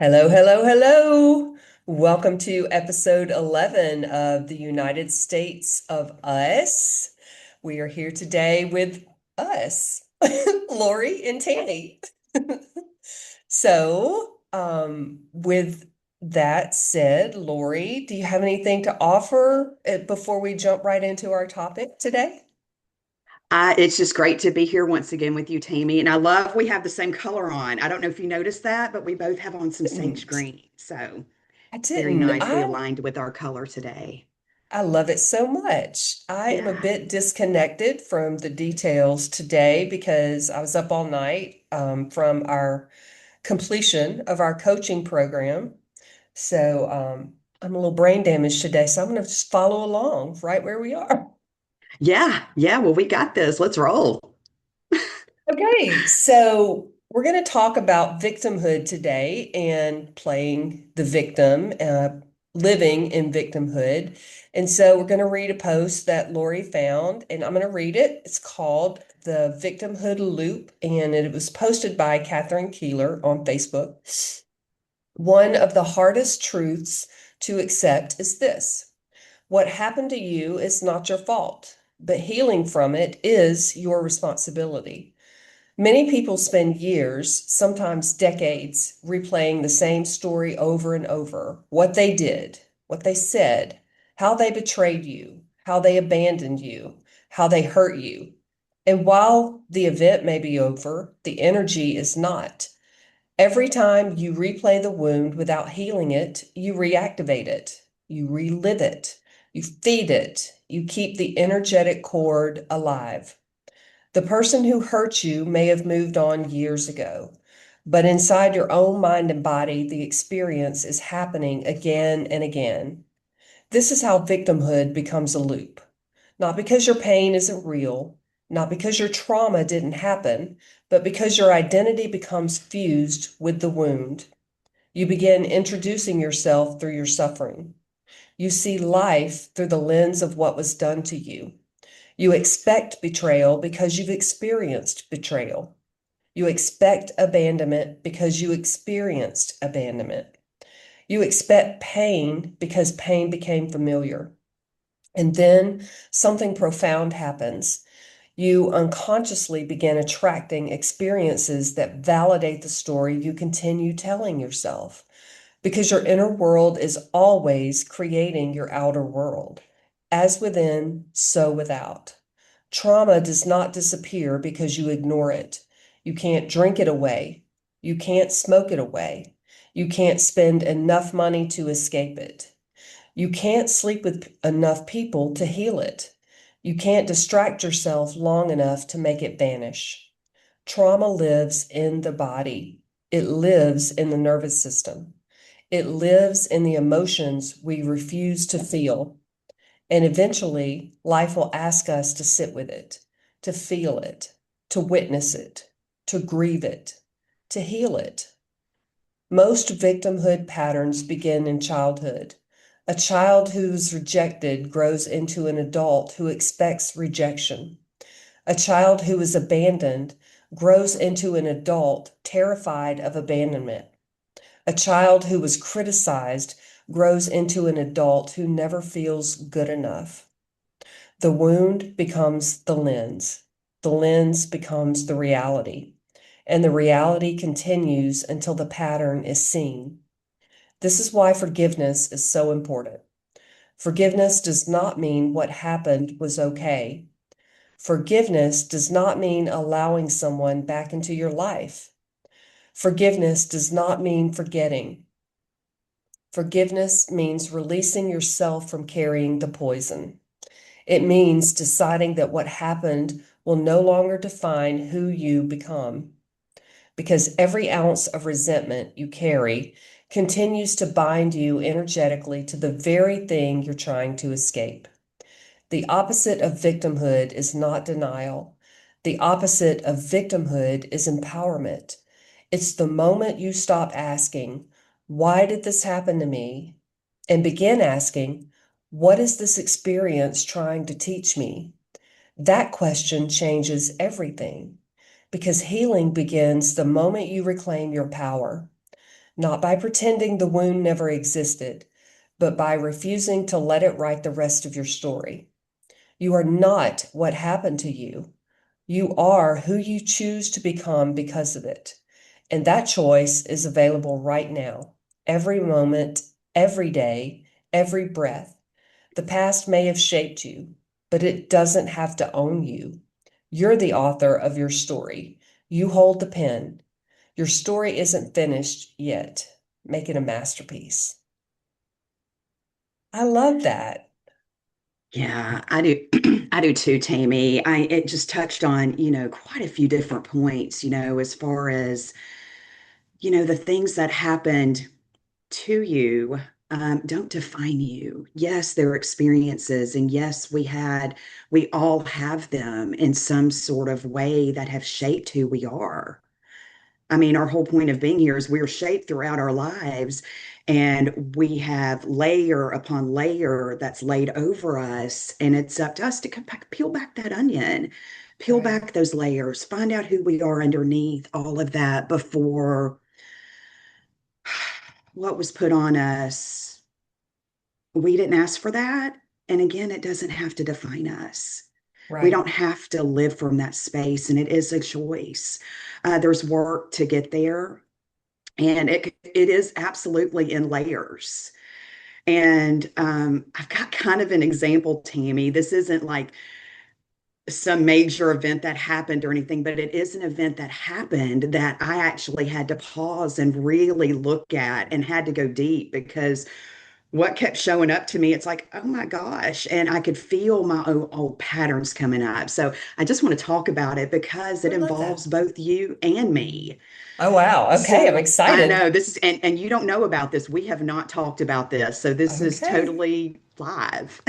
Hello, hello, hello. Welcome to episode 11 of the United States of Us. We are here today with us, Lori and Tammy. With that said, Lori, do you have anything to offer before we jump right into our topic today? It's just great to be here once again with you, Tammy. And I love we have the same color on. I don't know if you noticed that, but we both have on some sage Didn't. green. So I very didn't. nicely aligned with our color today. I love it so much. I am a Yeah. bit disconnected from the details today because I was up all night from our completion of our coaching program. I'm a little brain damaged today, so I'm going to just follow along right where we are. Yeah. Yeah. Well, we got this. Let's roll. Okay, so we're going to talk about victimhood today and playing the victim, living in victimhood. And so we're going to read a post that Lori found, and I'm going to read it. It's called The Victimhood Loop, and it was posted by Catherine Keeler on Facebook. One of the hardest truths to accept is this: what happened to you is not your fault, but healing from it is your responsibility. Many people spend years, sometimes decades, replaying the same story over and over. What they did, what they said, how they betrayed you, how they abandoned you, how they hurt you. And while the event may be over, the energy is not. Every time you replay the wound without healing it, you reactivate it, you relive it, you feed it, you keep the energetic cord alive. The person who hurt you may have moved on years ago, but inside your own mind and body, the experience is happening again and again. This is how victimhood becomes a loop. Not because your pain isn't real, not because your trauma didn't happen, but because your identity becomes fused with the wound. You begin introducing yourself through your suffering. You see life through the lens of what was done to you. You expect betrayal because you've experienced betrayal. You expect abandonment because you experienced abandonment. You expect pain because pain became familiar. And then something profound happens. You unconsciously begin attracting experiences that validate the story you continue telling yourself because your inner world is always creating your outer world. As within, so without. Trauma does not disappear because you ignore it. You can't drink it away. You can't smoke it away. You can't spend enough money to escape it. You can't sleep with enough people to heal it. You can't distract yourself long enough to make it vanish. Trauma lives in the body. It lives in the nervous system. It lives in the emotions we refuse to feel. And eventually, life will ask us to sit with it, to feel it, to witness it, to grieve it, to heal it. Most victimhood patterns begin in childhood. A child who's rejected grows into an adult who expects rejection. A child who is abandoned grows into an adult terrified of abandonment. A child who was criticized grows into an adult who never feels good enough. The wound becomes the lens becomes the reality, and the reality continues until the pattern is seen. This is why forgiveness is so important. Forgiveness does not mean what happened was okay. Forgiveness does not mean allowing someone back into your life. Forgiveness does not mean forgetting. Forgiveness means releasing yourself from carrying the poison. It means deciding that what happened will no longer define who you become, because every ounce of resentment you carry continues to bind you energetically to the very thing you're trying to escape. The opposite of victimhood is not denial. The opposite of victimhood is empowerment. It's the moment you stop asking, why did this happen to me? And begin asking, what is this experience trying to teach me? That question changes everything because healing begins the moment you reclaim your power. not by pretending the wound never existed, but by refusing to let it write the rest of your story. You are not what happened to you. You are who you choose to become because of it. And that choice is available right now, every moment, every day, every breath. The past may have shaped you, but it doesn't have to own you. You're the author of your story. You hold the pen. Your story isn't finished yet. Make it a masterpiece. I love that. Yeah, I do. I do too, Tammy. It just touched on, quite a few different points, as far as, the things that happened to you don't define you. Yes, there are experiences, and yes, we all have them in some sort of way that have shaped who we are. I mean, our whole point of being here is we're shaped throughout our lives, and we have layer upon layer that's laid over us. And it's up to us to come back, peel back that onion, peel Right, back those layers, find out who we are underneath all of that before what was put on us. We didn't ask for that. And again, it doesn't have to define us. We right, don't have to live from that space, and it is a choice. There's work to get there, and it is absolutely in layers. And I've got kind of an example, Tammy. This isn't like some major event that happened or anything, but it is an event that happened that I actually had to pause and really look at and had to go deep because what kept showing up to me, it's like, oh my gosh. And I could feel my old patterns coming up. So I just want to talk about it because it I love that. involves both you and me. Oh, wow. Okay, I'm So I excited. know this is, and you don't know about this. We have not talked about this. So this is Okay. totally live.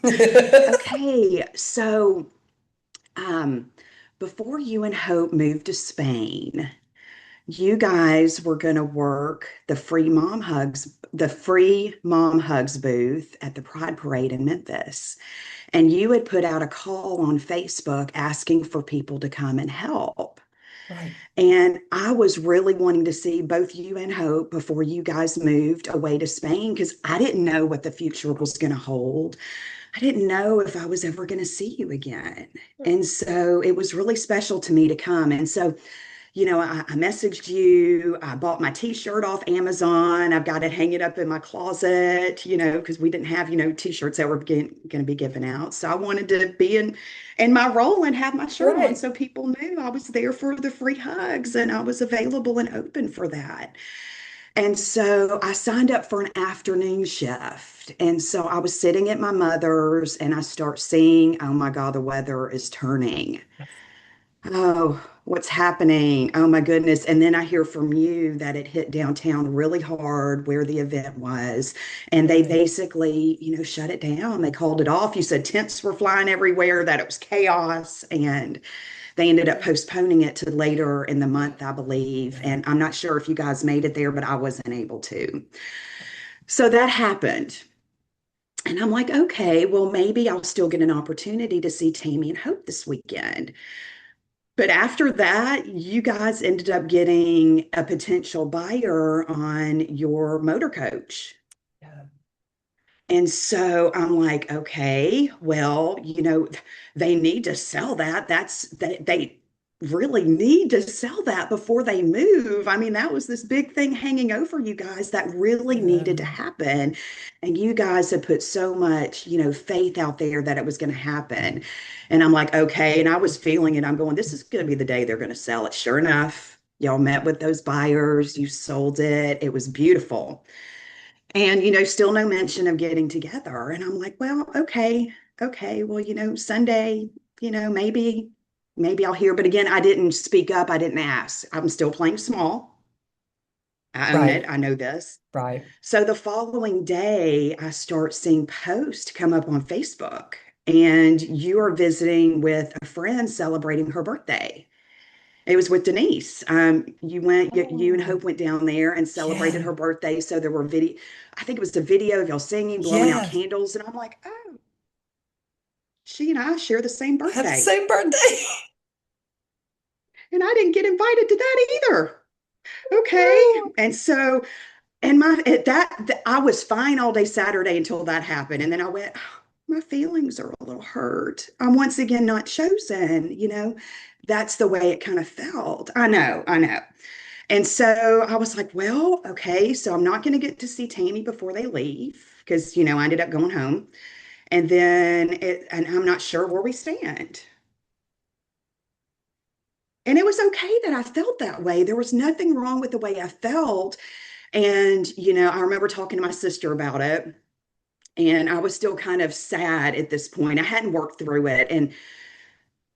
Okay. So, um, before you and Hope moved to Spain, you guys were going to work the free mom hugs booth at the Pride Parade in Memphis. And you had put out a call on Facebook asking for people to come and help. Right. And I was really wanting to see both you and Hope before you guys moved away to Spain because I didn't know what the future was going to hold. I didn't know if I was ever going to see you again. And so it was really special to me to come. And so I messaged you. I bought my t-shirt off Amazon. I've got it hanging up in my closet, because we didn't have, t-shirts that were going to be given out. So I wanted to be in my role and have my shirt on Right. so people knew I was there for the free hugs and I was available and open for that. And so I signed up for an afternoon shift. And so I was sitting at my mother's and I start seeing, oh my God, the weather is turning. Oh, what's happening? Oh my goodness. And then I hear from you that it hit downtown really hard where the event was. And they Right. basically, shut it down. They called it off. You said tents were flying everywhere, that it was chaos. And they ended up Right. postponing it to later in the month, I believe. Yeah. And I'm not sure if you guys made it there, but I wasn't able to. So that happened. And I'm like, okay, well, maybe I'll still get an opportunity to see Tammy and Hope this weekend. But after that, you guys ended up getting a potential buyer on your motor coach. Yeah. And so I'm like, okay, well, they need to sell that. They really need to sell that before they move. I mean, that was this big thing hanging over you guys that really Yeah. needed to happen. And you guys had put so much, faith out there that it was going to happen. And I'm like, okay. And I was feeling it. I'm going, this is going to be the day they're going to sell it. Sure enough, y'all met with those buyers, you sold it. It was beautiful. And, still no mention of getting together. And I'm like, well, okay, okay. Well, Sunday, maybe I'll hear. But again, I didn't speak up. I didn't ask. I'm still playing small. I own it. Right. I know this. Right. So the following day, I start seeing posts come up on Facebook, and you are visiting with a friend celebrating her birthday. It was with Denise. You and Oh, Hope went down there and celebrated yeah. her birthday. So there were I think it was a video of y'all singing, blowing out Yeah. candles. And I'm like, oh, she and I share the same Have the birthday. same birthday. And I didn't get invited to that either. Okay. No. And so, and my at I was fine all day Saturday until that happened. And then I went, "Oh, my feelings are a little hurt. I'm once again not chosen, you know. That's the way it kind of felt. I know. And so I was like, well, okay, so I'm not going to get to see Tammy before they leave because, I ended up going home. And I'm not sure where we stand. And it was okay that I felt that way. There was nothing wrong with the way I felt. And, I remember talking to my sister about it. And I was still kind of sad at this point. I hadn't worked through it. And,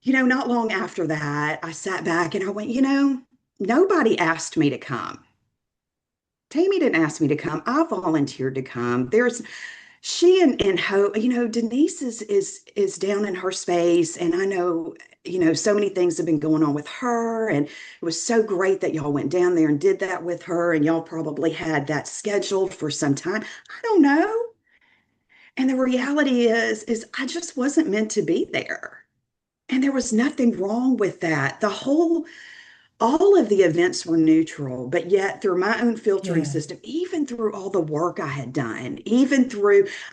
not long after that, I sat back and I went, nobody asked me to come. Tammy didn't ask me to come. I volunteered to come. She and Hope, Denise is down in her space, and I know, so many things have been going on with her, and it was so great that y'all went down there and did that with her, and y'all probably had that scheduled for some time. I don't know. And the reality is I just wasn't meant to be there. And there was nothing wrong with that. All of the events were neutral, but yet through my own filtering Yeah. system, even through all the work I had done,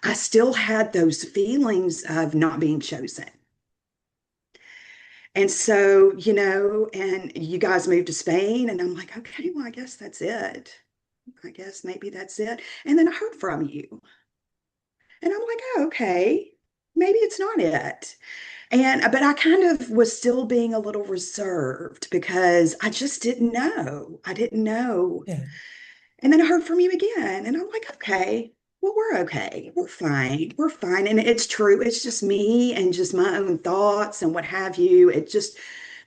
I still had those feelings of not being chosen. And so, and you guys moved to Spain, and I'm like, okay, well, I guess that's it. I guess maybe that's it. And then I heard from you, and I'm like, oh, okay, maybe it's not it. But I kind of was still being a little reserved because I just didn't know. I didn't know. Yeah. And then I heard from you again. And I'm like, okay, well, we're okay. We're fine. We're fine. And it's true. It's just me and just my own thoughts and what have you.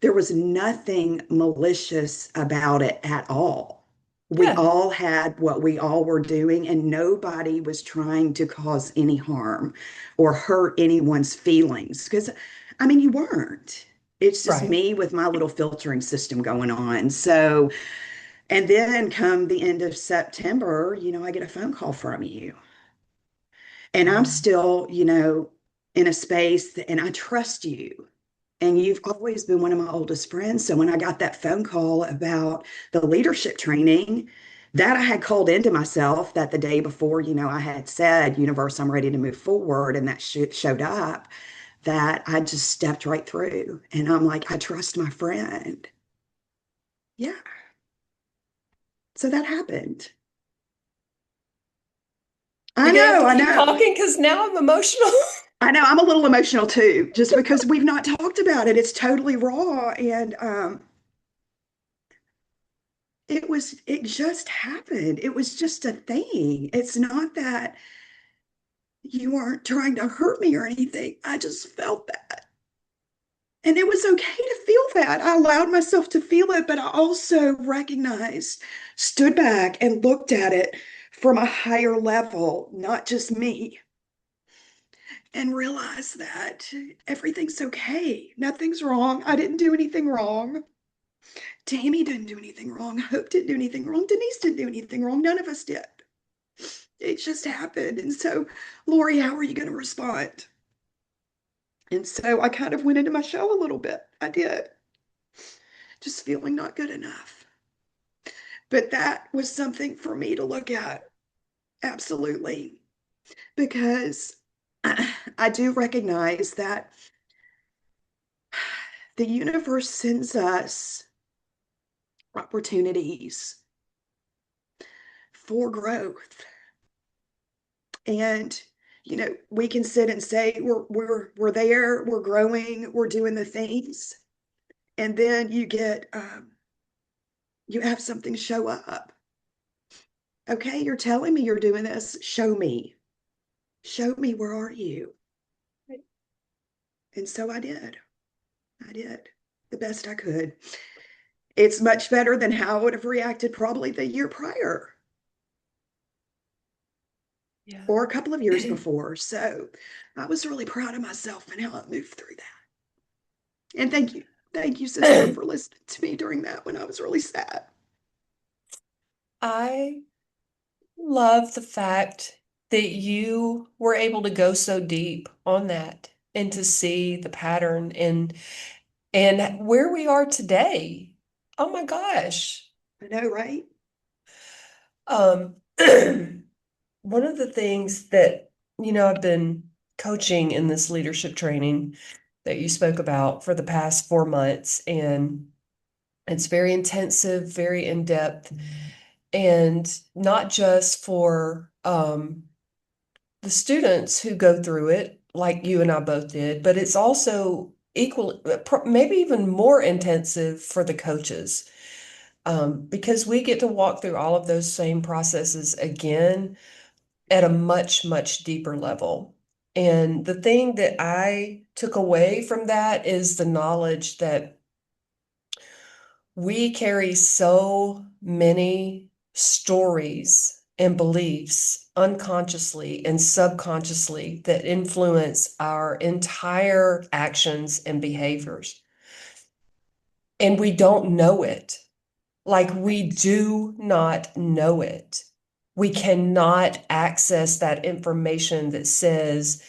There was nothing malicious about it at all. We Yeah. all had what we all were doing, and nobody was trying to cause any harm or hurt anyone's feelings. Because, I mean, you weren't. It's just Right. me with my little filtering system going on. So, and then come the end of September, I get a phone call from you. And I'm Wow. still, in a space and I trust you. And you've always been one of my oldest friends. So when I got that phone call about the leadership training, that I had called into myself that the day before, I had said, universe, I'm ready to move forward. And that showed up, that I just stepped right through. And I'm like, I trust my friend. Yeah. So that happened. You're gonna have to I keep know. talking because now I'm emotional. I know I'm a little emotional too, just because we've not talked about it. It's totally raw. And it just happened. It was just a thing. It's not that you weren't trying to hurt me or anything. I just felt that. And it was okay to feel that. I allowed myself to feel it, but I also recognized, stood back and looked at it from a higher level, not just me, and realized that everything's okay. Nothing's wrong. I didn't do anything wrong. Tammy didn't do anything wrong. Hope didn't do anything wrong. Denise didn't do anything wrong. None of us did. It just happened. And so, Lori, how are you going to respond? And so I kind of went into my shell a little bit. I did, just feeling not good enough. But that was something for me to look at. Absolutely. Because I do recognize that the universe sends us opportunities for growth. And we can sit and say we're there, we're growing, we're doing the things, and then you have something show up. Okay, you're telling me you're doing this. Show me, where are you? And so I did. I did the best I could. It's much better than how I would have reacted probably the year prior Yeah. or a couple of years before. So I was really proud of myself and how I moved through that. And thank you. Thank you, sister, for listening to me during that when I was really sad. I love the fact that you were able to go so deep on that and to see the pattern and where we are today. Oh my gosh. I know, right? Um, one of the things that, I've been coaching in this leadership training that you spoke about for the past 4 months, and it's very intensive, very in-depth, and not just for the students who go through it, like you and I both did, but it's also equal, maybe even more intensive for the coaches, because we get to walk through all of those same processes again at a much, much deeper level. And the thing that I took away from that is the knowledge that we carry so many stories and beliefs unconsciously and subconsciously that influence our entire actions and behaviors. And we don't know it. Like, we Right. do not know it. We cannot access that information that says,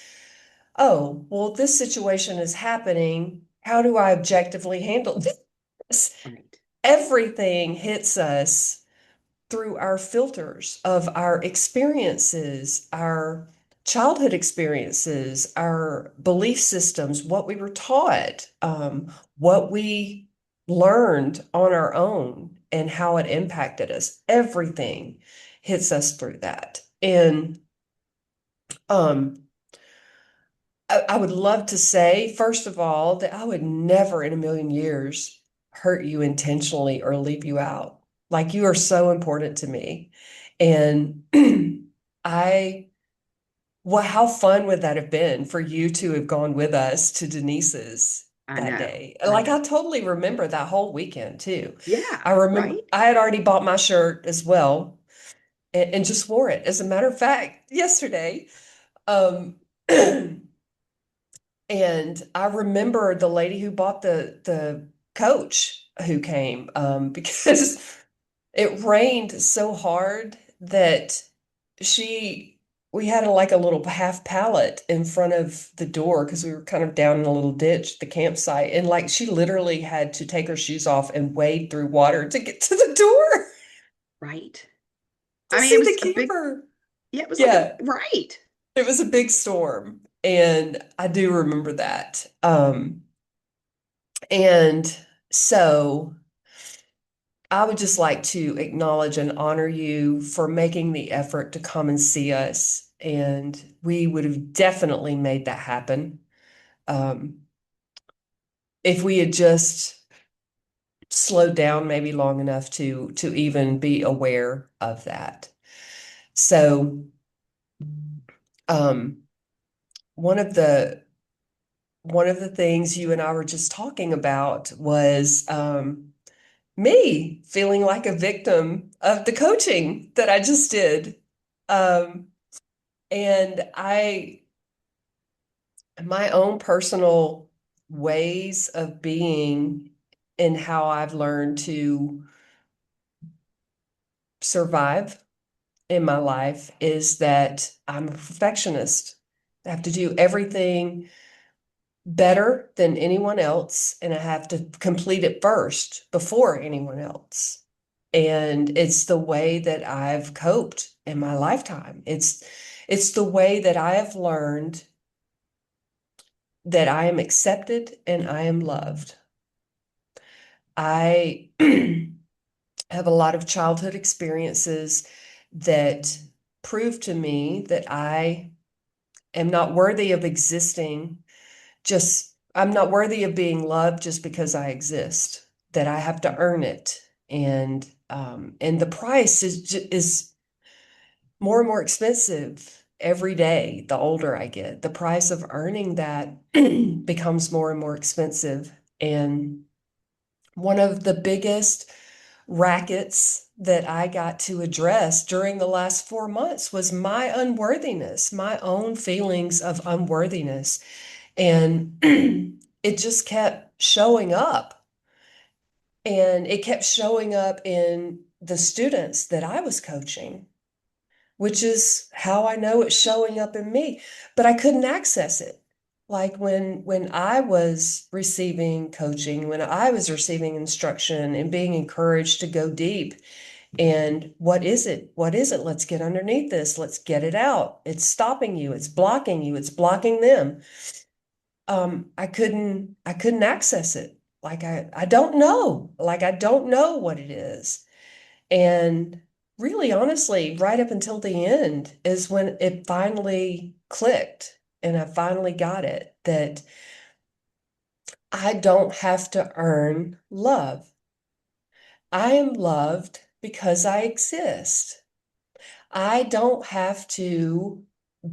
oh, well, this situation is happening. How do I objectively handle this? Right. Everything hits us through our filters of our experiences, our childhood experiences, our belief systems, what we were taught, what we learned on our own, and how it impacted us. Everything hits us through that. And um, I would love to say, first of all, that I would never in a million years hurt you intentionally or leave you out. Like, you are so important to me. And I, well, how fun would that have been for you to have gone with us to Denise's I that know. day? I Like, know. I totally remember that whole weekend too. Yeah. I remember Right. I had already bought my shirt as well, and just wore it. As a matter of fact, yesterday. Um, And I remember the lady who bought the coach who came, because it rained so hard that she we had like a little half pallet in front of the door because we were kind of down in a little ditch, the campsite, and like she literally had to take her shoes off and wade through water to get to the door Right. to I mean, it see the was a big, camper. yeah, it was like a, Yeah, right. it was a big storm, and I do remember that. And so I would just like to acknowledge and honor you for making the effort to come and see us. And we would have definitely made that happen, um, if we had just slowed down maybe long enough to even be aware of that. So, um, one of the one of the things you and I were just talking about was, me feeling like a victim of the coaching that I just did. Um, and my own personal ways of being and how I've learned to survive in my life is that I'm a perfectionist. I have to do everything better than anyone else, and I have to complete it first before anyone else. And it's the way that I've coped in my lifetime. It's the way that I have learned that I am accepted and I am loved. I have a lot of childhood experiences that prove to me that I am not worthy of existing. Just, I'm not worthy of being loved just because I exist, that I have to earn it. And the price is more and more expensive every day the older I get. The price of earning that becomes more and more expensive. And one of the biggest rackets that I got to address during the last 4 months was my unworthiness, my own feelings of unworthiness. And it just kept showing up. And it kept showing up in the students that I was coaching, which is how I know it's showing up in me. But I couldn't access it. Like when I was receiving coaching, when I was receiving instruction and being encouraged to go deep. And what is it? What is it? Let's get underneath this. Let's get it out. It's stopping you. It's blocking you. It's blocking them. I couldn't access it. Like I don't know. Like I don't know what it is. And really, honestly, right up until the end is when it finally clicked and I finally got it that I don't have to earn love. I am loved because I exist. I don't have to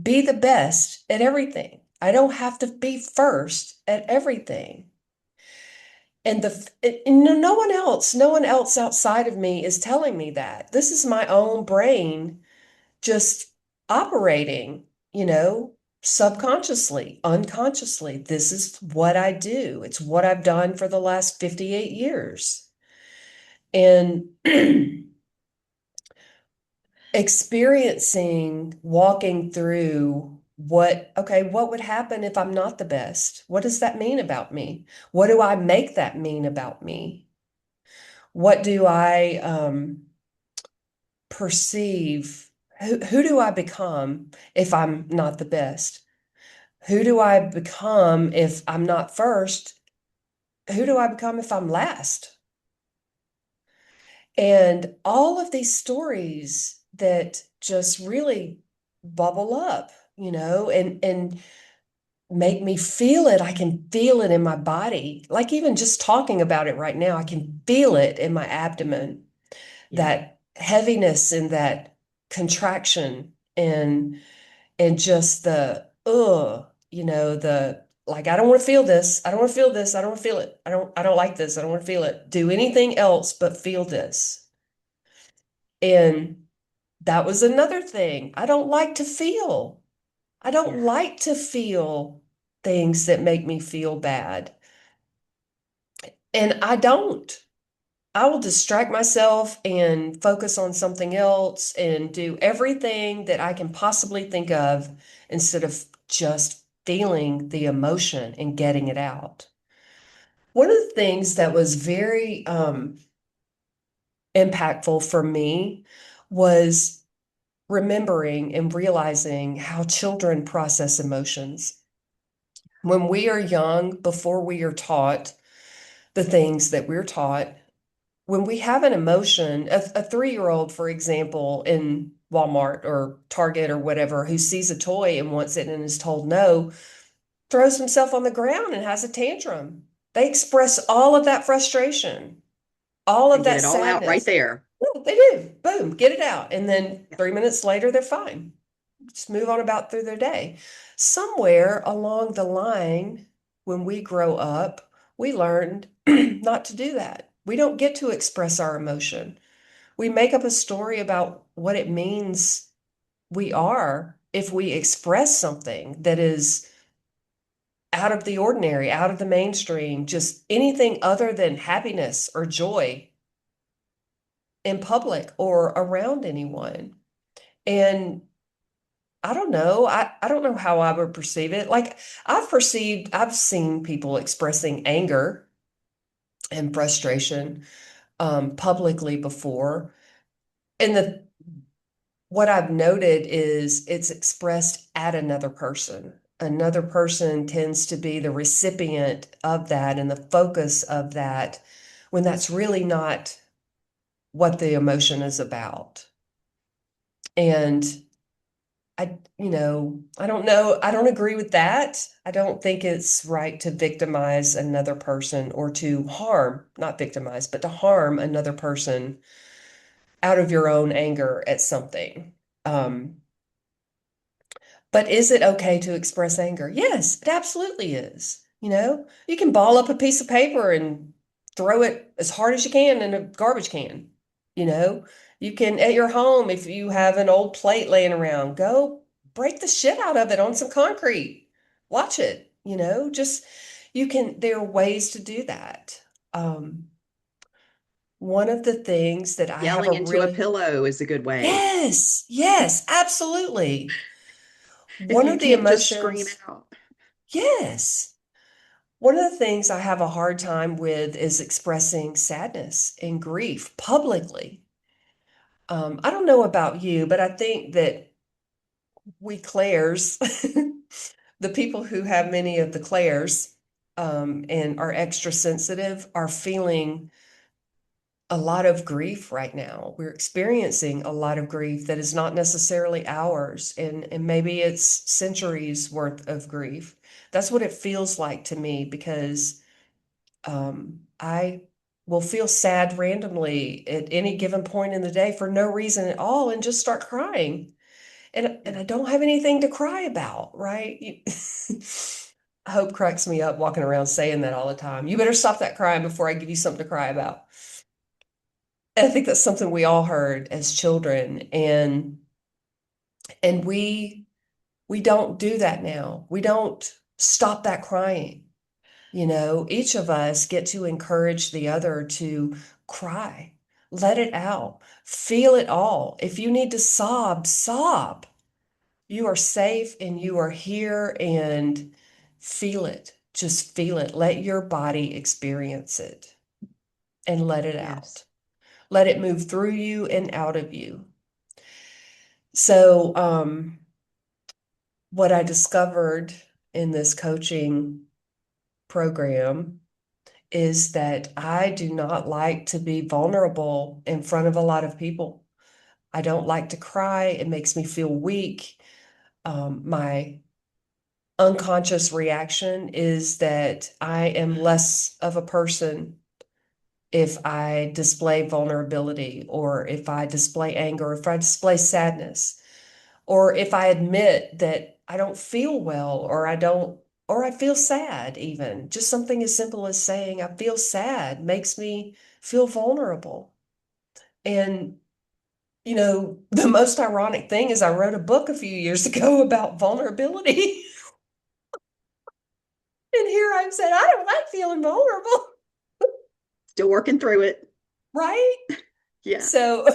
be the best at everything. I don't have to be first at everything. And no one else outside of me is telling me that. This is my own brain just operating, subconsciously, unconsciously. This is what I do. It's what I've done for the last 58 years. And experiencing walking through what would happen if I'm not the best? What does that mean about me? What do I make that mean about me? What do I perceive? Who do I become if I'm not the best? Who do I become if I'm not first? Who do I become if I'm last? And all of these stories that just really bubble up, and make me feel it. I can feel it in my body. Like even just talking about it right now, I can feel it in my abdomen, Yeah. that heaviness and that contraction and just the the like I don't want to feel this. I don't want to feel this. I don't want to feel it. I don't like this. I don't want to feel it. Do anything else but feel this. And that was another thing. I don't like to feel. I don't Yeah. like to feel things that make me feel bad. And I don't. I will distract myself and focus on something else and do everything that I can possibly think of instead of just feeling the emotion and getting it out. One of the things that was very impactful for me was remembering and realizing how children process emotions. When we are young, before we are taught the things that we're taught, when we have an emotion, a 3-year-old, for example, in Walmart or Target or whatever, who sees a toy and wants it and is told no, throws himself on the ground and has a tantrum. They express all of that frustration, all And of get that it all out right sadness. there. Yeah, they do. Boom, get it out. And then Yeah. 3 minutes later, they're fine. Just move on about through their day. Somewhere along the line, when we grow up, we learned not to do that. We don't get to express our emotion. We make up a story about what it means we are if we express something that is out of the ordinary, out of the mainstream, just anything other than happiness or joy in public or around anyone. And I don't know. I don't know how I would perceive it. Like I've seen people expressing anger and frustration publicly before. And what I've noted is it's expressed at another person. Another person tends to be the recipient of that and the focus of that when that's really not what the emotion is about. And I don't know. I don't agree with that. I don't think it's right to victimize another person or to harm, not victimize, but to harm another person out of your own anger at something. Um, but is it okay to express anger? Yes, it absolutely is. You can ball up a piece of paper and throw it as hard as you can in a garbage can. You know, you can at your home, if you have an old plate laying around, go break the shit out of it on some concrete. Watch it, just there are ways to do that. Um, one of the things that I have a Yelling into a really, pillow is a good way. yes, yes, absolutely. If One you of the can't just scream emotions, out. Yes. One of the things I have a hard time with is expressing sadness and grief publicly. I don't know about you, but I think that we Claires, the people who have many of the Claires, and are extra sensitive, are feeling a lot of grief right now. We're experiencing a lot of grief that is not necessarily ours, and maybe it's centuries worth of grief. That's what it feels like to me because I will feel sad randomly at any given point in the day for no reason at all and just start crying. And Yeah. I don't have anything to cry about, right? Hope cracks me up walking around saying that all the time. You better stop that crying before I give you something to cry about. And I think that's something we all heard as children, and we don't do that now. We don't stop that crying. You know, each of us get to encourage the other to cry, let it out, feel it all. If you need to sob, sob. You are safe and you are here, and feel it. Just feel it. Let your body experience it and let it Yes. out. Let it move through you and out of you. So, what I discovered in this coaching program is that I do not like to be vulnerable in front of a lot of people. I don't like to cry. It makes me feel weak. My unconscious reaction is that I am less of a person if I display vulnerability, or if I display anger, or if I display sadness, or if I admit that I don't feel well, or I don't, or I feel sad, even. Just something as simple as saying I feel sad makes me feel vulnerable. And, the most ironic thing is I wrote a book a few years ago about vulnerability. And here I've said, I don't like feeling vulnerable, Still working through it. right? Yeah. So,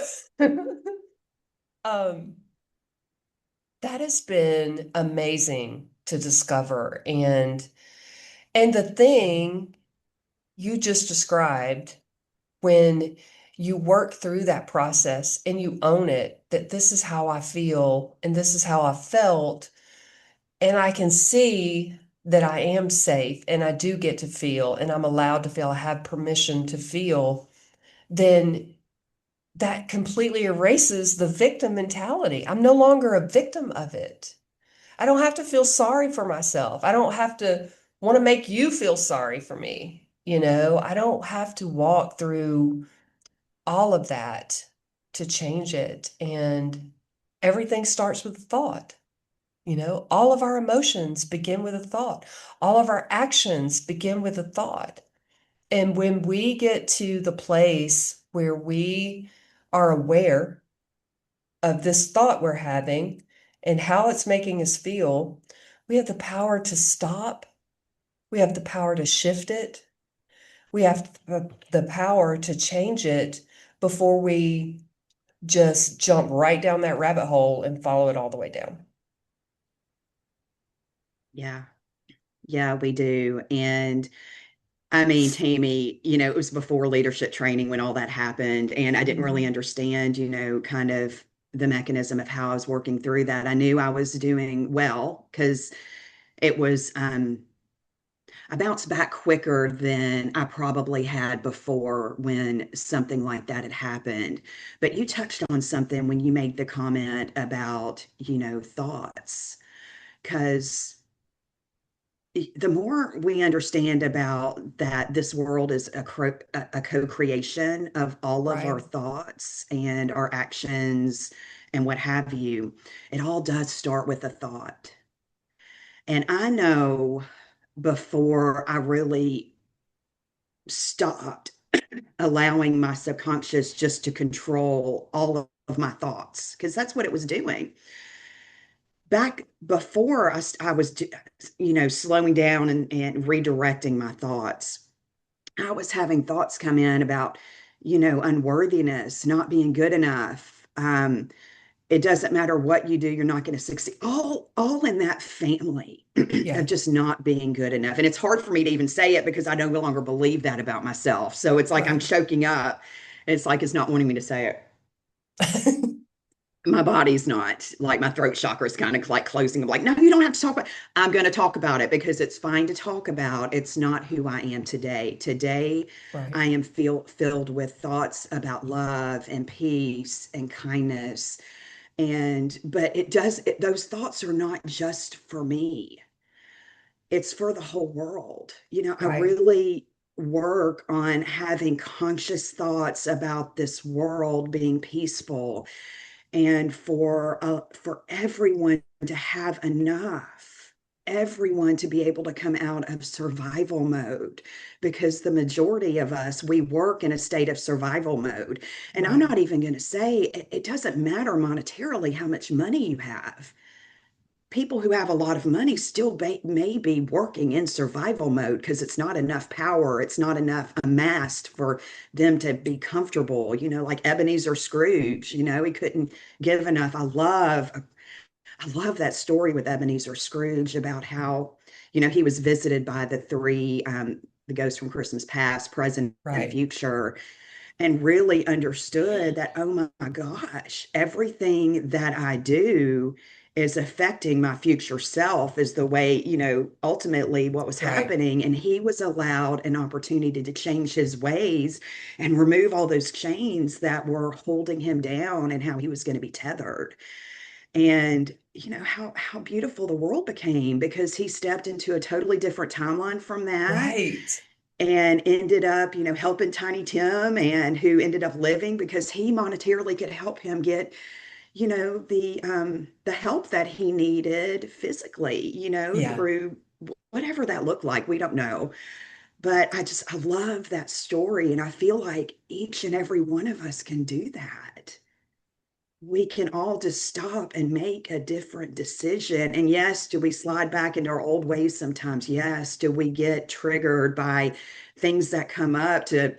um, that has been amazing to discover. And the thing you just described, when you work through that process and you own it, that this is how I feel and this is how I felt, and I can see that I am safe and I do get to feel and I'm allowed to feel, I have permission to feel, then that completely erases the victim mentality. I'm no longer a victim of it. I don't have to feel sorry for myself. I don't have to want to make you feel sorry for me. I don't have to walk through all of that to change it. And everything starts with a thought. All of our emotions begin with a thought. All of our actions begin with a thought. And when we get to the place where we are aware of this thought we're having and how it's making us feel, we have the power to stop. We have the power to shift it. We have the power to change it before we just jump right down that rabbit hole and follow it all the way down. Yeah. Yeah, we do. And I mean, Tammy, it was before leadership training when all that happened. And I didn't really Mhm. understand, kind of the mechanism of how I was working through that. I knew I was doing well because it was, I bounced back quicker than I probably had before when something like that had happened. But you touched on something when you made the comment about, thoughts, because the more we understand about that this world is a co-creation of all of our Right. thoughts and our actions and what have you, it all does start with a thought. And I know before I really stopped allowing my subconscious just to control all of my thoughts, because that's what it was doing. Back before I was, slowing down and redirecting my thoughts, I was having thoughts come in about, unworthiness, not being good enough, It doesn't matter what you do, you're not going to succeed. All in that family of Yeah. just not being good enough. And it's hard for me to even say it because I no longer believe that about myself. So it's like I'm Right. choking up. It's like it's not wanting me to say it. My body's not like my throat chakra is kind of like closing. I'm like, no, you don't have to talk about it. I'm going to talk about it because it's fine to talk about. It's not who I am today. Today, Right. I am filled with thoughts about love and peace and kindness. And, but those thoughts are not just for me, it's for the whole world. I Right. really work on having conscious thoughts about this world being peaceful and for everyone to have enough, everyone to be able to come out of survival mode, because the majority of us, we work in a state of survival mode. And I'm Right. not even going to say it doesn't matter monetarily how much money you have. People who have a lot of money still may be working in survival mode because it's not enough power, it's not enough amassed for them to be comfortable. Like Ebenezer Scrooge, he couldn't give enough. I love that story with Ebenezer Scrooge about how he was visited by the three the ghosts from Christmas past, present, and Right. future, and really understood that, oh my gosh, everything that I do is affecting my future self, is the way, ultimately what was Right. happening. And he was allowed an opportunity to change his ways and remove all those chains that were holding him down and how he was going to be tethered. And how beautiful the world became because he stepped into a totally different timeline from that Right. and ended up, helping Tiny Tim, and who ended up living because he monetarily could help him get, the help that he needed physically, Yeah. through whatever that looked like. We don't know. But I love that story. And I feel like each and every one of us can do that. We can all just stop and make a different decision. And yes, do we slide back into our old ways sometimes? Yes. Do we get triggered by things that come up to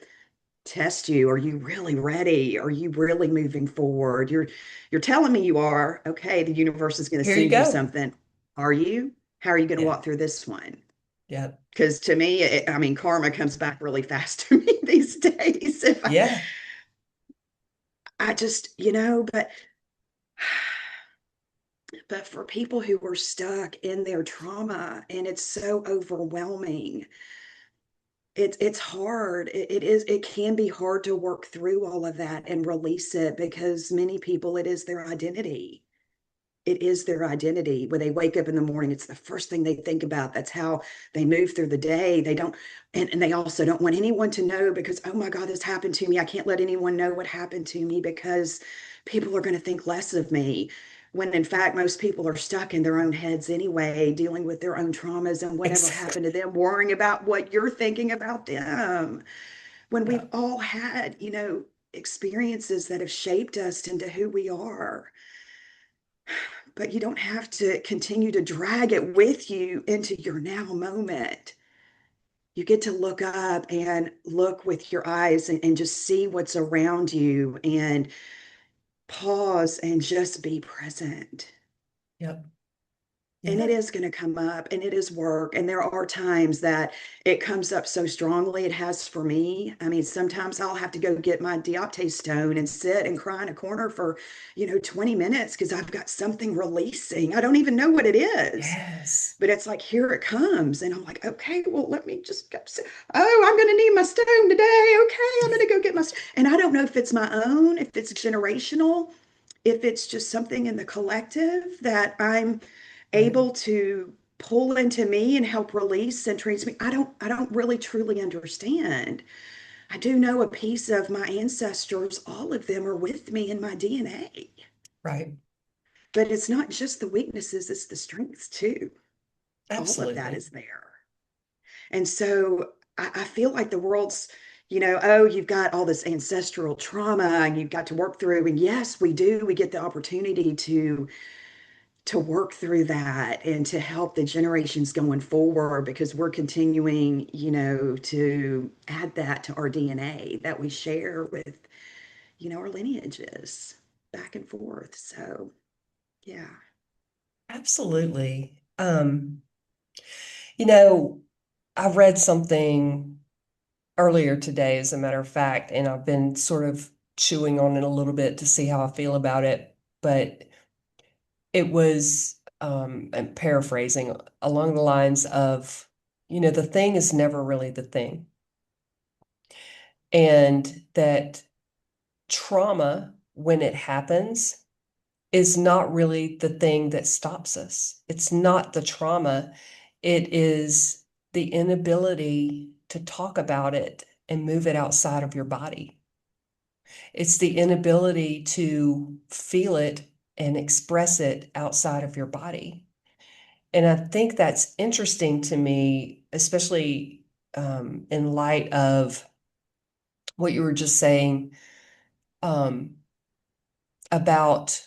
test you? Are you really ready? Are you really moving forward? You're telling me you are. Okay, the universe is going to Here you send you go. something. Are you? How are you going to Yeah. walk through this one? Yeah. Because to me, I mean, karma comes back really fast to me these days. If Yeah. I just, but for people who are stuck in their trauma and it's so overwhelming, it's hard. It can be hard to work through all of that and release it, because many people, it is their identity. It is their identity. When they wake up in the morning, it's the first thing they think about. That's how they move through the day. They don't, and they also don't want anyone to know, because, oh my God, this happened to me. I can't let anyone know what happened to me because people are going to think less of me. When in fact, most people are stuck in their own heads anyway, dealing with their own traumas and whatever happened to Exactly. them, worrying about what you're thinking about them. When Yeah. we've all had, experiences that have shaped us into who we are. But you don't have to continue to drag it with you into your now moment. You get to look up and look with your eyes and just see what's around you and pause and just be present. Yep. And it Yeah. is going to come up and it is work. And there are times that it comes up so strongly. It has for me. I mean, sometimes I'll have to go get my diopte stone and sit and cry in a corner for, 20 minutes because I've got something releasing. I don't even know what it is. Yes. But it's like, here it comes. And I'm like, okay, well, let me just go. Oh, I'm going to need my stone today. Okay, I'm going to go get my stone. And I don't know if it's my own, if it's generational, if it's just something in the collective that I'm Right. able to pull into me and help release and transmute. I don't really truly understand. I do know a piece of my ancestors, all of them are with me in my DNA. Right. But it's not just the weaknesses, it's the strengths too. All of that Absolutely. is there. And so I feel like the world's, oh, you've got all this ancestral trauma and you've got to work through. And yes, we do. We get the opportunity to work through that and to help the generations going forward, because we're continuing, to add that to our DNA that we share with, our lineages. back and forth. So, yeah. Absolutely. You know, I read something earlier today, as a matter of fact, and I've been sort of chewing on it a little bit to see how I feel about it. But it was, I'm paraphrasing, along the lines of, the thing is never really the thing. And that trauma, when it happens, is not really the thing that stops us. It's not the trauma. It is the inability to talk about it and move it outside of your body. It's the inability to feel it and express it outside of your body. And I think that's interesting to me, especially in light of what you were just saying um, about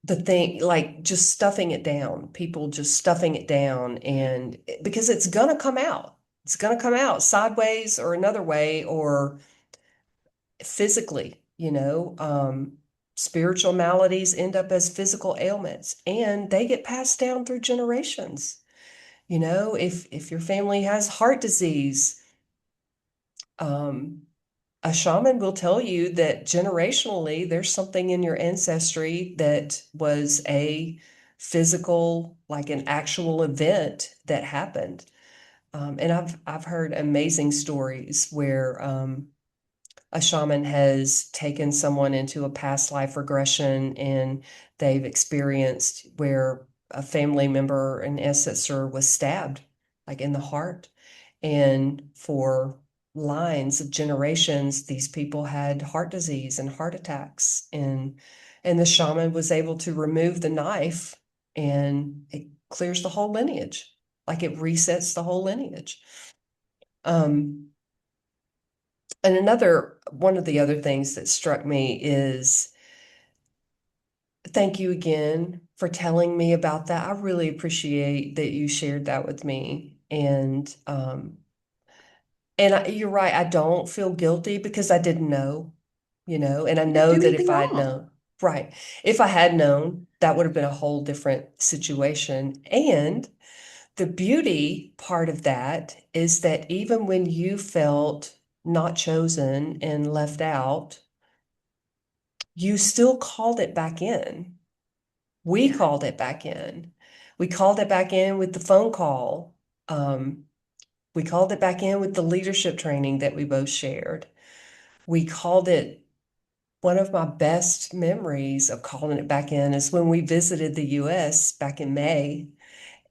the thing, like just stuffing it down, people just stuffing it down. And because it's going to come out, it's going to come out sideways or another way or physically, spiritual maladies end up as physical ailments and they get passed down through generations. If your family has heart disease, um, a shaman will tell you that generationally there's something in your ancestry that was a physical, like an actual event that happened. And I've heard amazing stories where a shaman has taken someone into a past life regression and they've experienced where a family member, an ancestor, was stabbed, like in the heart. And for lines of generations, these people had heart disease and heart attacks. And the shaman was able to remove the knife and it clears the whole lineage, like it resets the whole lineage. Um, and another one of the other things that struck me is thank you again for telling me about that. I really appreciate that you shared that with me. You're right, I don't feel guilty because I didn't know, and I You didn't know do that if anything I had wrong. known, right, if I had known, that would have been a whole different situation. And the beauty part of that is that even when you felt not chosen and left out, you still called it back in. We Yeah. called it back in. We called it back in with the phone call. Um, we called it back in with the leadership training that we both shared. We called it one of my best memories of calling it back in is when we visited the US back in May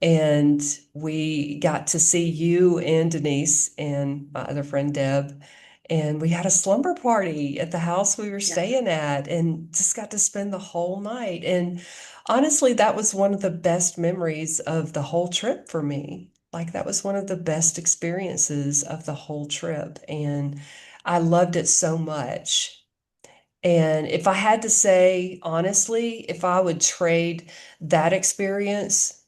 and we got to see you and Denise and my other friend Deb. And we had a slumber party at the house we were Yes. staying at and just got to spend the whole night. And honestly, that was one of the best memories of the whole trip for me. Like, that was one of the best experiences of the whole trip. And I loved it so much. And if I had to say, honestly, if I would trade that experience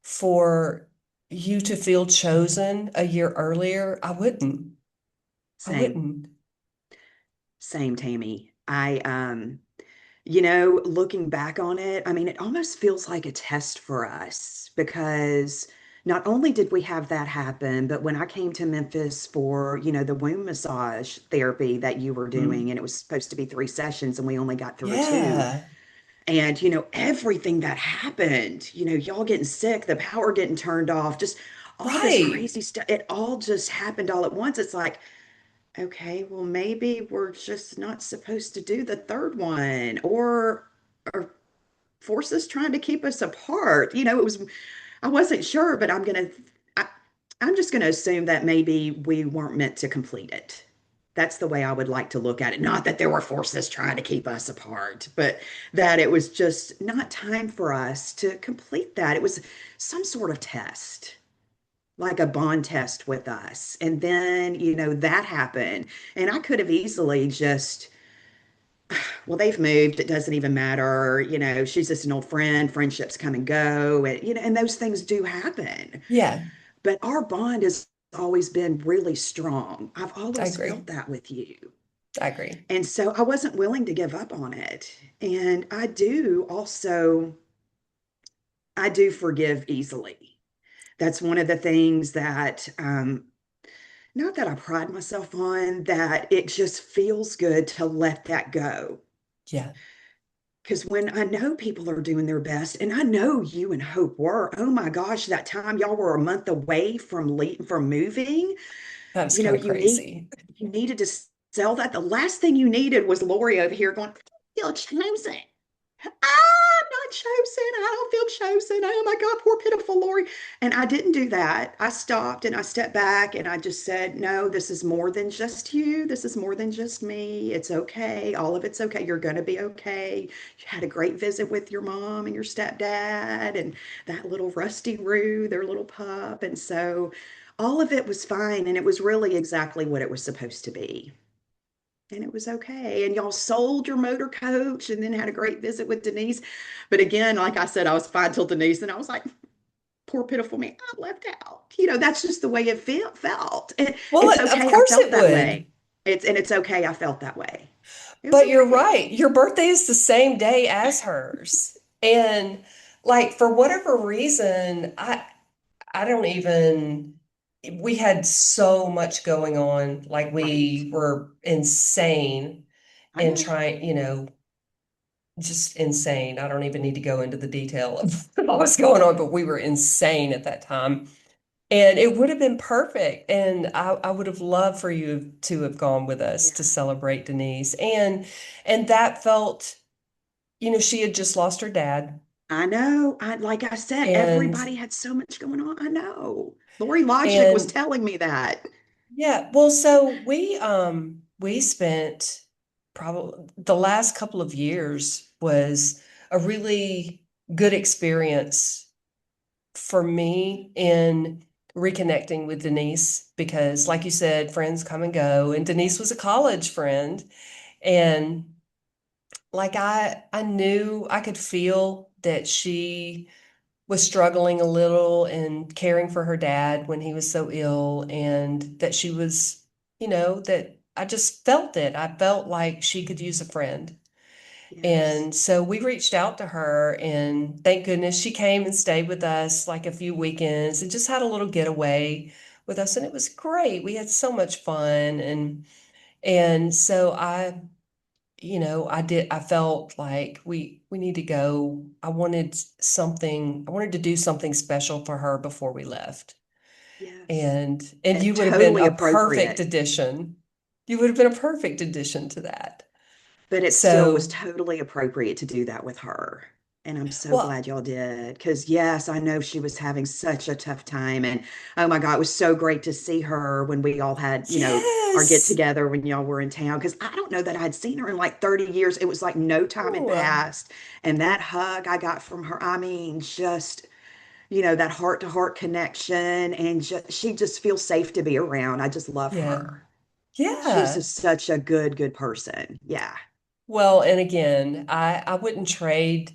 for you to feel chosen a year earlier, I wouldn't. I Same. wouldn't. Same, Tammy. Looking back on it, I mean, it almost feels like a test for us because not only did we have that happen, but when I came to Memphis for, the womb massage therapy that you were doing, Mhm. and it was supposed to be 3 sessions and we only got through two. Yeah, And, everything that happened, y'all getting sick, the power getting turned off, just all this right, crazy stuff, it all just happened all at once. It's like, okay, well, maybe we're just not supposed to do the third one, or forces trying to keep us apart. I wasn't sure, but I, I'm just gonna assume that maybe we weren't meant to complete it. That's the way I would like to look at it. Not that there were forces trying to keep us apart, but that it was just not time for us to complete that. It was some sort of test, like a bond test with us. And then, that happened. And I could have easily just, well, they've moved. It doesn't even matter. She's just an old friend. Friendships come and go. And those things do happen. yeah, But our bond has always been really strong. I've I always agree. felt that with you. I agree. And so I wasn't willing to give up on it. And I do forgive easily. That's one of the things that, not that I pride myself on, that it just feels good to let that go. Yeah, Because when I know people are doing their best, and I know you and Hope were, oh my gosh, that time y'all were a month away from moving, that was you know, kind of crazy. you needed to sell that. The last thing you needed was Lori over here going, I feel chosen. I'm not chosen. I don't feel chosen. Oh my God, poor pitiful Lori. And I didn't do that. I stopped and I stepped back and I just said, no, this is more than just you. This is more than just me. It's okay. All of it's okay. You're going to be okay. You had a great visit with your mom and your stepdad and that little Rusty Roo, their little pup. And so all of it was fine. And it was really exactly what it was supposed to be. And it was okay. And y'all sold your motor coach and then had a great visit with Denise. But again, like I said, I was fine till Denise, and I was like, poor pitiful me, I left out. You know, that's just the way it felt. And Well, it's of okay. I course felt it that way. would. It's okay. I felt that way. It was But you're okay. right. Your birthday is the same day as hers. And like for whatever reason, I don't even we had so much going on. Like Right. we were insane I and know. trying, just insane. I don't even need to go into the detail of what was going on, but we were insane at that time. And it would have been perfect. And I would have loved for you to have gone with us Yeah. to celebrate Denise. And that felt, she had just lost her dad. I know. Like I said, And everybody had so much going on. I know. Lori Logic was and telling me that. yeah, well, so we spent probably the last couple of years was a really good experience for me in reconnecting with Denise because, like you said, friends come and go, and Denise was a college friend, and like I knew I could feel that she was struggling a little and caring for her dad when he was so ill, and that she was, that I just felt it. I felt like she could use a friend. Yes. And so we reached out to her, and thank goodness she came and stayed with us like a few weekends and just had a little getaway with us. And it was great. We had so much fun. And so I felt like we need to go. I wanted to do something special for her before we left. Yes. And And you would have been totally a perfect appropriate. addition. You would have been a perfect addition to that. But it still was So, totally appropriate to do that with her. And I'm so well, glad y'all did. Because, yes, I know she was having such a tough time. And oh my God, it was so great to see her when we all had, our get yes. together when y'all were in town. Because I don't know that I'd seen her in like 30 years. It was like no time had Oh, passed. And that hug I got from her, I mean, just, that heart to heart connection. And she just feels safe to be around. I just love yeah. her. She's Yeah. just such a good person. Yeah. Well, and again, I wouldn't trade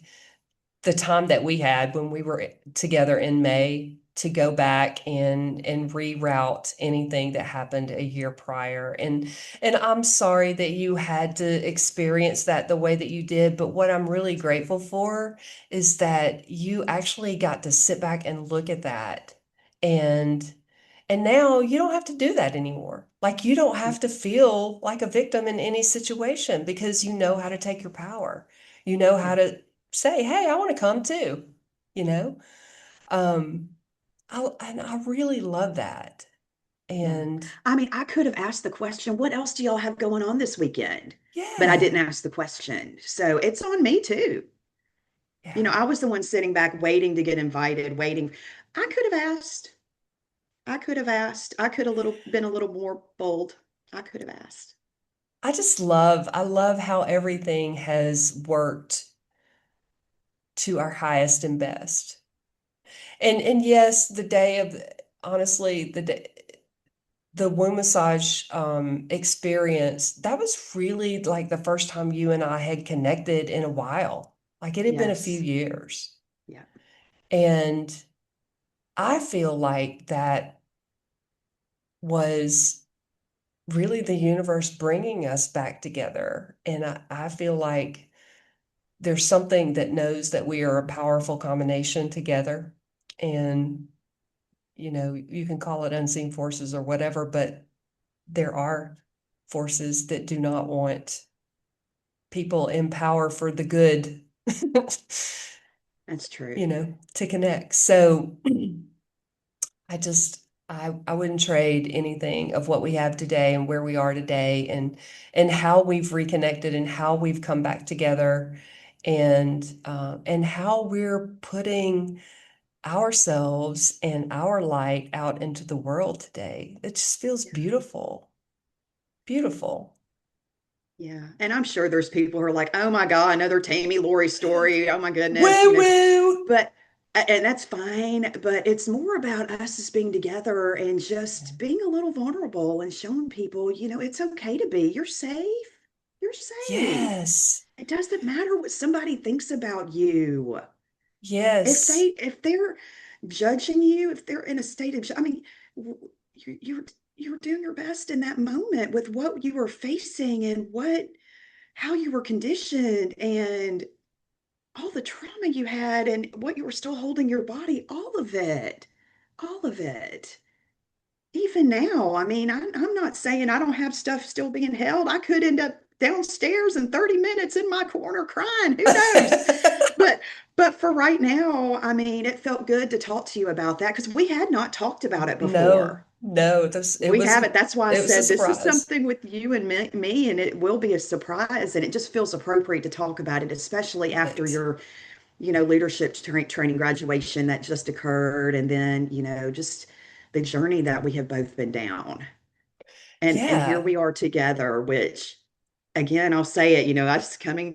the time that we had when we were together in May to go back and reroute anything that happened a year prior. And I'm sorry that you had to experience that the way that you did, but what I'm really grateful for is that you actually got to sit back and look at that, and and now you don't have to do that anymore. Like you don't have to feel like a victim in any situation because you know how to take your power. You know how Yeah. to say, hey, I want to come too, you know? Um, and I really love that. Yeah. And I mean, I could have asked the question, what else do y'all have going on this weekend? But I didn't yeah, ask the question. So it's on me too. yeah. I was the one sitting back waiting to get invited, waiting. I could have asked. I could have asked. I could have been a little more bold. I could have asked. I love how everything has worked to our highest and best. And yes, honestly, the womb massage experience, that was really like the first time you and I had connected in a while. Like it had been a few Yes. years. Yeah. And I feel like that was really the universe bringing us back together. And I feel like there's something that knows that we are a powerful combination together. And, you can call it unseen forces or whatever, but there are forces that do not want people in power for the good, That's true. to connect. So I just I wouldn't trade anything of what we have today and where we are today and how we've reconnected and how we've come back together and how we're putting ourselves and our light out into the world today. It just feels Yeah. beautiful. Beautiful. Yeah. And I'm sure there's people who are like, oh my God, another Tammy Lori story. Oh my goodness, Woo woo. but and that's fine, but it's more about us as being together and just being a little vulnerable and showing people, it's okay to be. You're safe. You're safe. Yes. It doesn't matter what somebody thinks about you. Yes. If they're judging you, if they're in a state of, I mean, you're doing your best in that moment with what you were facing and how you were conditioned and all the trauma you had and what you were still holding your body, all of it. Even now, I mean, I'm not saying I don't have stuff still being held. I could end up downstairs in 30 minutes in my corner crying. Who knows? But but for right now, I mean, it felt good to talk to you about that because we had not talked about it before. No, no, this it We was haven't. That's why I it was a said this is surprise. something with you and me, and it will be a surprise. And it just feels appropriate to talk about it, especially after It. your, leadership training graduation that just occurred, and then, just the journey that we have both been down. And here Yeah. we are together, which again, I'll say it, I just coming,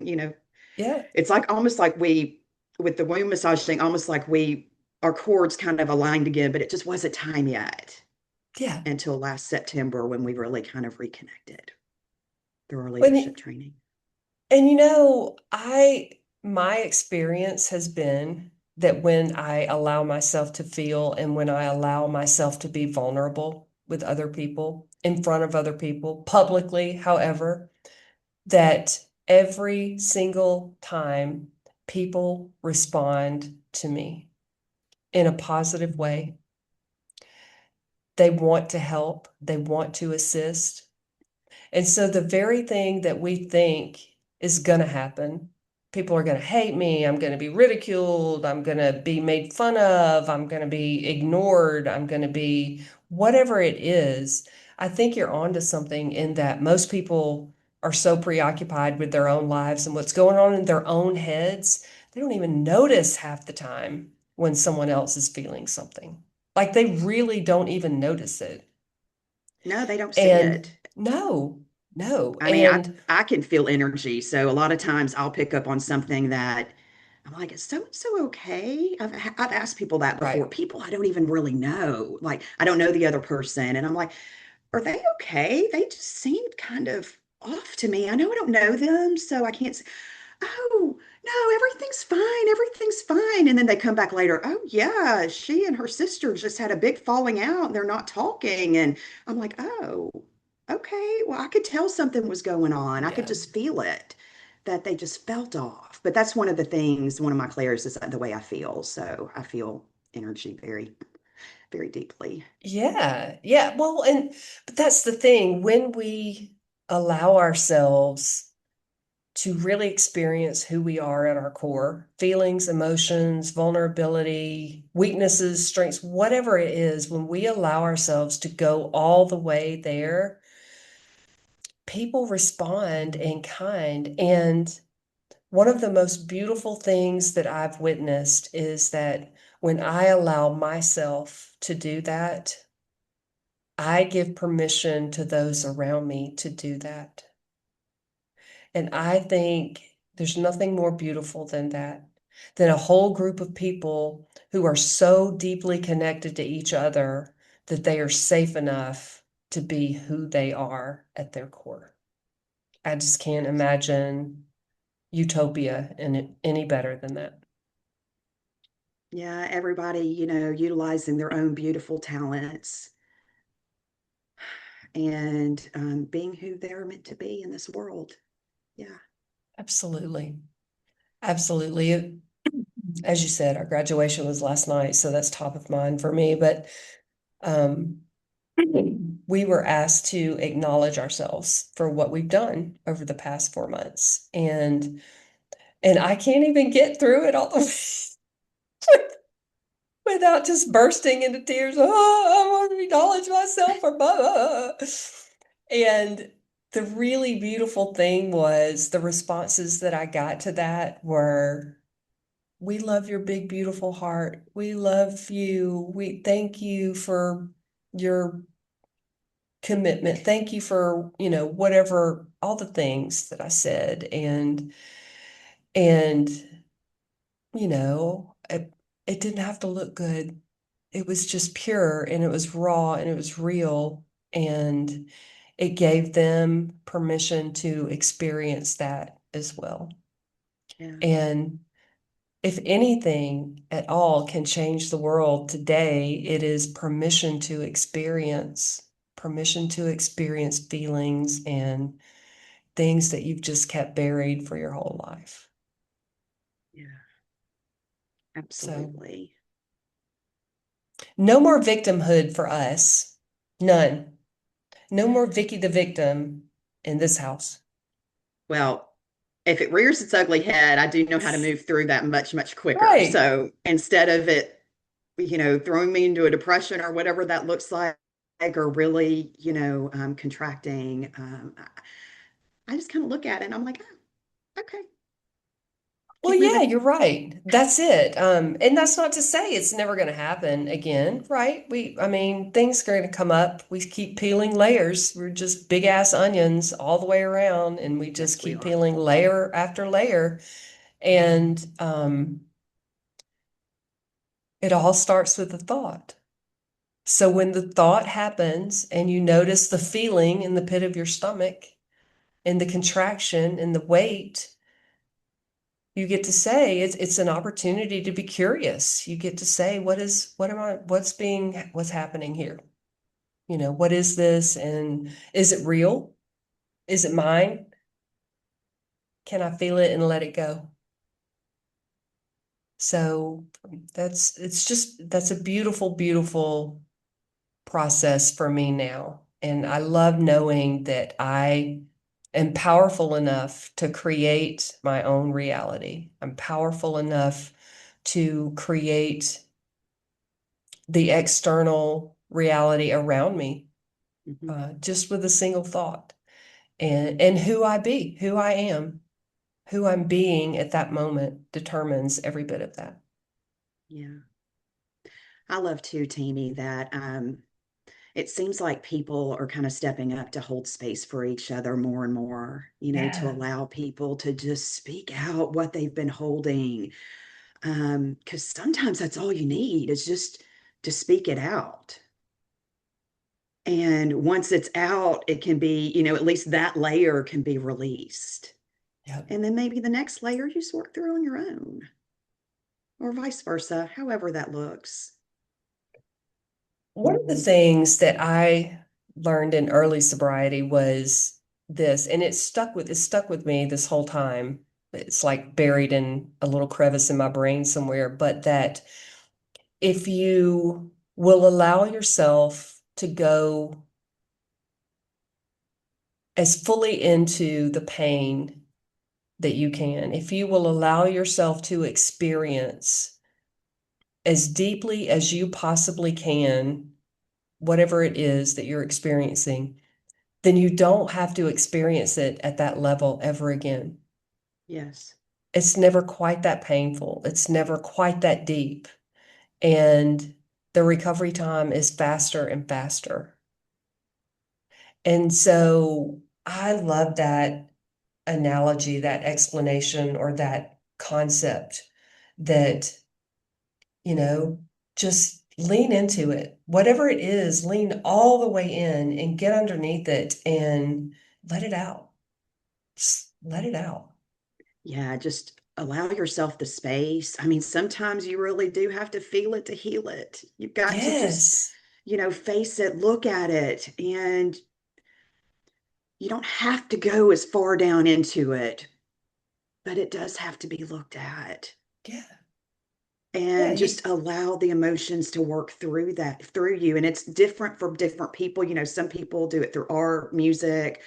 Yeah. it's like almost like we, with the womb massage thing, almost like our cords kind of aligned again, but it just wasn't time yet Yeah. until last September when we really kind of reconnected through our leadership And training. and I my experience has been that when I allow myself to feel and when I allow myself to be vulnerable with other people, in front of other people, publicly, however, that every single time people respond to me in a positive way. They want to help, they want to assist. And so the very thing that we think is going to happen, people are going to hate me, I'm going to be ridiculed, I'm going to be made fun of, I'm going to be ignored, I'm going to be whatever it is. I think you're onto something in that most people are so preoccupied with their own lives and what's going on in their own heads, they don't even notice half the time when someone else is feeling something. Like they really don't even notice it. No, they don't see And it. no, no. I mean, And I can feel energy. So a lot of times I'll pick up on something that I'm like, is so and so okay? I've asked people that before. right. People I don't even really know. Like I don't know the other person. And I'm like, are they okay? They just seemed kind of off to me. I know I don't know them, so I can't say, oh, no, everything's fine. Everything's fine. And then they come back later. Oh, yeah, she and her sister just had a big falling out and they're not talking. And I'm like, oh, okay. Well, I could tell something was going on. I could Yeah. just feel it, that they just felt off. But that's one of the things, one of my clairs is the way I feel. So I feel energy very, very deeply. Yeah. Yeah. Well, but that's the thing. When we allow ourselves to really experience who we are at our core, feelings, emotions, vulnerability, weaknesses, strengths, whatever it is, when we allow ourselves to go all the way there, people respond in kind. And one of the most beautiful things that I've witnessed is that when I allow myself to do that, I give permission to those around me to do that. And I think there's nothing more beautiful than that, than a whole group of people who are so deeply connected to each other that they are safe enough to be who they are at their core. I just can't imagine utopia any better than that. Yeah, everybody, utilizing their own beautiful talents. and being who they're meant to be in this world. Yeah. Absolutely. Absolutely. As you said, our graduation was last night, so that's top of mind for me. But um, we were asked to acknowledge ourselves for what we've done over the past 4 months. And I can't even get through it all the way without just bursting into tears. Oh, I want to acknowledge myself for blah, blah. And the really beautiful thing was the responses that I got to that were, we love your big, beautiful heart. We love you. We thank you for your commitment. Thank you for, whatever, all the things that I said. And, it didn't have to look good. It was just pure and it was raw and it was real. And it gave them permission to experience that as well. Yeah. And if anything at all can change the world today, it is permission to experience feelings and things that you've just kept buried for your whole life. Yeah. So, Absolutely. no more victimhood for us. None. No more Vicky the victim in this house. Well, if it rears its ugly head, I do know how to move through that much, much quicker. Right. So instead of it, throwing me into a depression or whatever that looks like, or really, contracting, I just kind of look at it and I'm like, oh, okay, Well, keep yeah, moving. you're right. That's it. And that's not to say it's never going to happen again, right? I mean, things are going to come up. We keep peeling layers. We're just big ass onions all the way around, and we just Yes, we keep are. peeling layer after layer. And it all starts with a thought. So when the thought happens and you notice the feeling in the pit of your stomach and the contraction and the weight, you get to say it's an opportunity to be curious. You get to say, what's happening here? What is this? And is it real? Is it mine? Can I feel it and let it go? So that's a beautiful, beautiful process for me now. And I love knowing that I am powerful enough to create my own reality. I'm powerful enough to create the external reality around me, Hmm. just with a single thought. And who I am, who I'm being at that moment determines every bit of that. Yeah. I love too, Tammy, that it seems like people are kind of stepping up to hold space for each other more and more, to Yeah. allow people to just speak out what they've been holding. Because sometimes that's all you need is just to speak it out. And once it's out, it can be, at least that layer can be released. Yep. And then maybe the next layer you just work through on your own, or vice versa, however that looks. One of the things that I learned in early sobriety was this, and it's stuck with me this whole time. It's like buried in a little crevice in my brain somewhere, but that if you will allow yourself to go as fully into the pain that you can, if you will allow yourself to experience as deeply as you possibly can, whatever it is that you're experiencing, then you don't have to experience it at that level ever again. Yes. It's never quite that painful. It's never quite that deep. And the recovery time is faster and faster. And so I love that analogy, that explanation, or that concept that, you know, just lean into it. Whatever it is, lean all the way in and get underneath it and let it out. Just let it out. Yeah, just allow yourself the space. I mean, sometimes you really do have to feel it to heal it. You've got to just, Yes. face it, look at it, and you don't have to go as far down into it, but it does have to be looked at Yeah. Yeah. and just allow the emotions to work through you. And it's different for different people. Some people do it through art, music,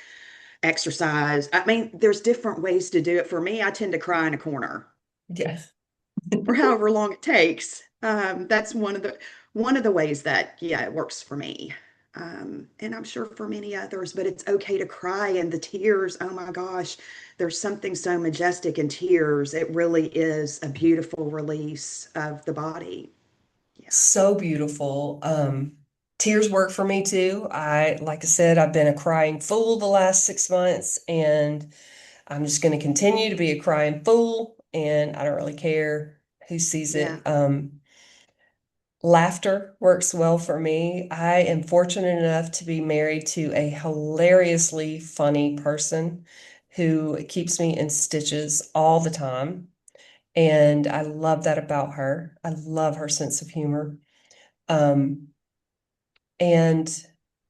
exercise. I mean, there's different ways to do it. For me, I tend to cry in a corner Yeah. for however long it takes. That's one of the ways that, yeah, it works for me. And I'm sure for many others, but it's okay to cry, and the tears, oh my gosh, there's something so majestic in tears. It really is a beautiful release of the body. Yeah. So beautiful. Tears work for me too. Like I said, I've been a crying fool the last 6 months, and I'm just going to continue to be a crying fool, and I don't really care who sees Yeah. it. Laughter works well for me. I am fortunate enough to be married to a hilariously funny person who keeps me in stitches all the time. And I love that about her. I love her sense of humor. Um, and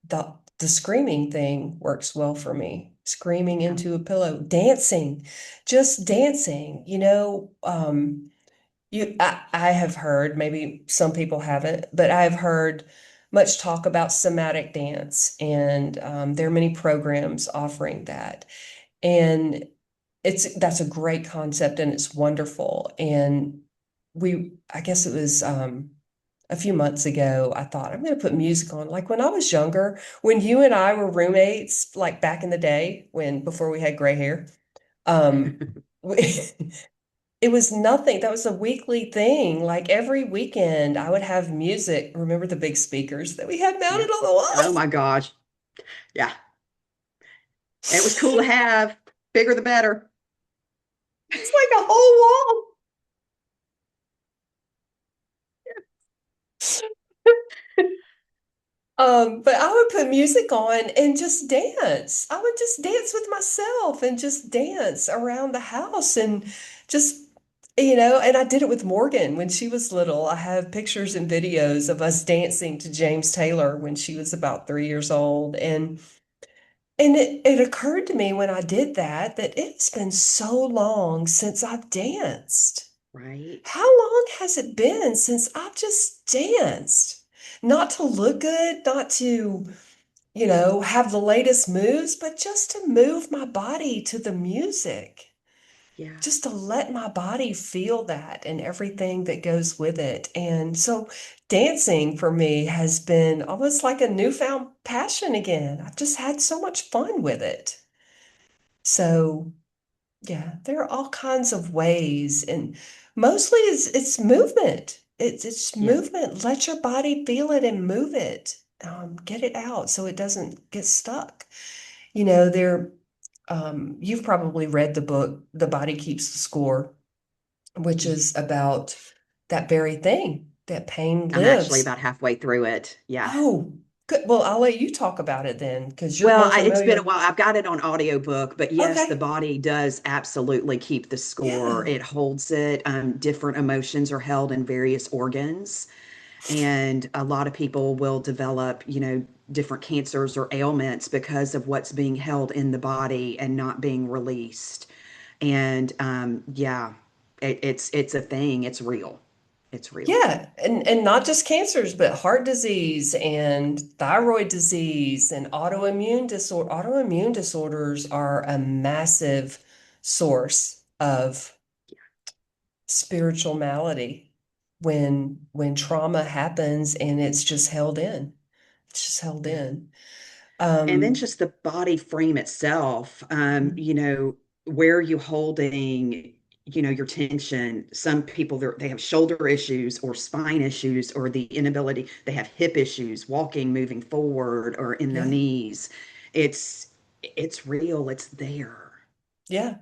the screaming thing works well for me. Screaming Yeah. into a pillow, dancing, just dancing, I have heard, maybe some people haven't, but I've heard much talk about somatic dance, and there are many programs offering that. And that's a great concept and it's wonderful. And I guess it was a few months ago, I thought I'm going to put music on. Like when I was younger, when you and I were roommates, like back in the day, before we had gray hair, um, we, it was nothing. That was a weekly thing. Like every weekend, I would have music. Remember the big speakers that we had Yeah. mounted on the Oh wall? my gosh. Yeah. It was cool to have. Bigger the better. It's like a whole wall. But I would put music on and just dance. I would just dance with myself and just dance around the house and just, and I did it with Morgan when she was little. I have pictures and videos of us dancing to James Taylor when she was about 3 years old. And it occurred to me when I did that it's been so long since I've danced. Right. How long has it been since I've just danced? Not to look good, not to, have the latest moves, but just to move my body to the music, Yeah. just to let my body feel that and everything that goes with it. And so dancing for me has been almost like a newfound passion again. I've just had so much fun with it. So yeah, there are all kinds of ways, and mostly it's movement. It's Yeah. movement. Let your body feel it and move it. Get it out so it doesn't get stuck. There. You've probably read the book "The Body Keeps the Score," which Yeah. is about that very thing, that pain I'm actually lives. about halfway through it. Yeah. Oh, good. Well, I'll let you talk about it then, because you're Well, more it's been a familiar. while. I've got it on audiobook, but yes, the Okay. body does absolutely keep the score. Yeah. It holds it. Different emotions are held in various organs, and a lot of people will develop, different cancers or ailments because of what's being held in the body and not being released. And yeah, it's a thing. It's real. It's real. Yeah, and not just cancers, but heart disease and thyroid disease and autoimmune disorder. Autoimmune disorders are a massive source of spiritual malady when trauma happens and it's just held in. It's just held Yeah. in. And then Um, just the body frame itself, where are you holding, your tension? Some people, they have shoulder issues or spine issues or the inability, they have hip issues, walking, moving forward, or in their yeah, knees. It's it's real, it's there. yeah,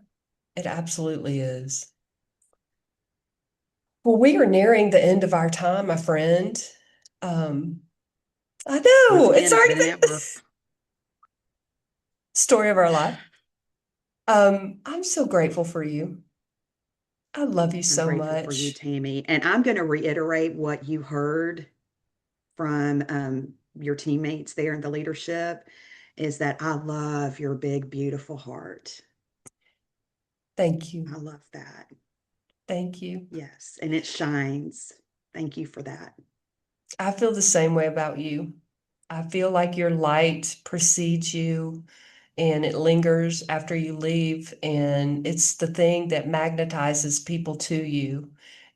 it absolutely is. Well, we are nearing the end of our time, my friend. Um, I Once know it's again, it's already been an the hour. story of our life. I'm so grateful for you. I love you I'm so grateful for you, much. Tammy. And I'm going to reiterate what you heard from your teammates there in the leadership. is that I love your big, beautiful heart. Thank you. I love that. Thank you. Yes. And it shines. Thank you for that. I feel the same way about you. I feel like your light precedes you and it lingers after you leave. And it's the thing that magnetizes people to you.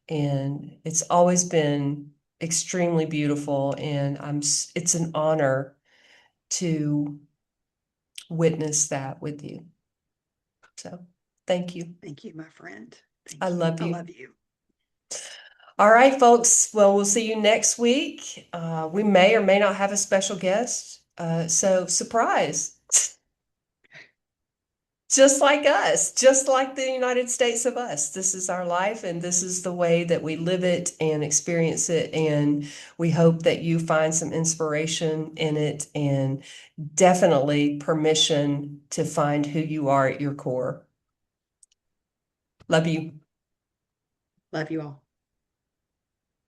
And it's always been extremely beautiful. And it's an honor to witness that with you. So thank you. Thank you, my friend. I Thank you. love I you. love you. All right, folks. Well, we'll see you next week. We may or may not have a special guest. So surprise. Just like us, just like the United States of us. This is our life, and this is the way that we live it and experience it. And we hope that you find some inspiration in it and definitely permission to find who you are at your core. Love you. Love you all.